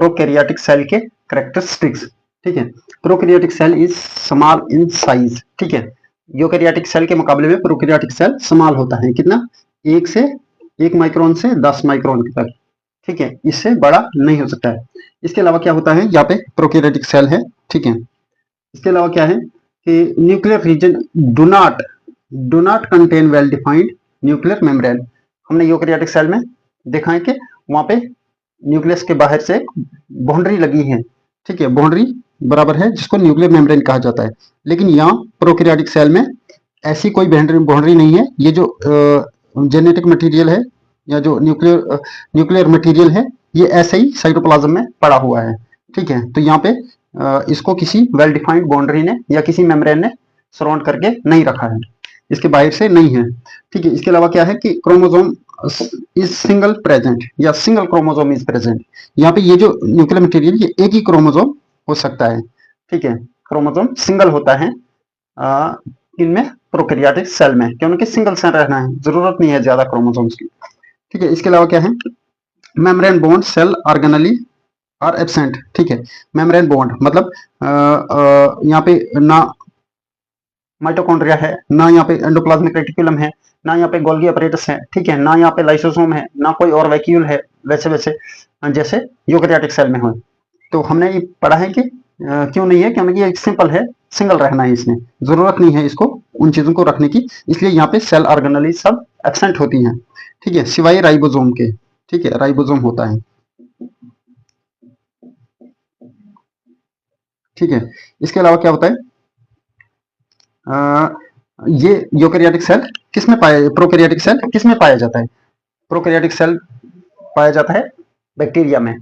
Prokaryotic cell के characteristics. ठीक है, prokaryotic cell is small in size. ठीक है, यूकैरियोटिक सेल के मुकाबले में प्रोकैरियोटिक सेल स्मॉल होता है, कितना, 1 माइक्रोन से 10 माइक्रोन तक। ठीक है, इससे बड़ा नहीं हो सकता है। इसके अलावा क्या होता है, यहाँ पे प्रोकैरियोटिक सेल है। ठीक है, इसके अलावा क्या है कि nuclear region do not contain well defined nuclear membrane. हमने यूकैरियोटिक सेल में देखा है कि वहां पे न्यूक्लियस के बाहर से एक बाउंड्री लगी है। ठीक है, बाउंड्री बराबर है, जिसको न्यूक्लियर मेम्ब्रेन कहा जाता है। लेकिन यहाँ प्रोकैरियोटिक सेल में ऐसी कोई बाउंड्री नहीं है। ये जो जेनेटिक मटेरियल है या जो न्यूक्लियर मटेरियल है, ये ऐसे ही साइटोप्लाज्म में पड़ा हुआ है। ठीक है, तो यहाँ पे इसको किसी वेल डिफाइंड बाउंड्री ने या किसी मेम्ब्रेन ने सराउंड करके नहीं रखा है, इसके बाहर से नहीं है। ठीक है, इसके अलावा क्या है कि क्रोमोसोम इज सिंगल प्रेजेंट या सिंगल क्रोमोसोम इज प्रेजेंट। यहाँ पे ये जो न्यूक्लियर मटेरियल, ये एक ही क्रोमोसोम हो सकता है। ठीक है, क्रोमोसोम सिंगल होता है इनमें प्रोकैरियोटिक सेल में, क्योंकि सिंगल सेल रहना है, जरूरत नहीं है ज्यादा क्रोमोसोम्स की। ठीक है, इसके अलावा क्या है, membrane bond cell organelles are absent. ठीक है, मेम्ब्रेन बॉन्ड मतलब यहाँ पे ना माइटोकॉन्ड्रिया है, ना यहाँ पे एंडोप्लाज्मिक रेटिकुलम है, ना यहाँ पे गोल्गी अपरेटस है। ठीक है, ना यहाँ पे लाइसोसोम है, ना कोई और वैक्यूल है, वैसे जैसे यूकैरियोटिक सेल में हो। तो हमने ये पढ़ा है कि क्यों नहीं है, क्योंकि ये सिंपल है, सिंगल रहना है, इसमें जरूरत नहीं है इसको उन चीजों को रखने की, इसलिए यहाँ पे सेल ऑर्गेनेली सब एब्सेंट होती हैं। ठीक है, सिवाय राइबोसोम के। ठीक है, राइबोसोम होता है। ठीक है, इसके अलावा क्या होता है, ये यूकैरियोटिक सेल किसमें पाया, प्रोकैरियोटिक सेल किसमें पाया जाता है, प्रोकैरियोटिक सेल पाया जाता है बैक्टीरिया में।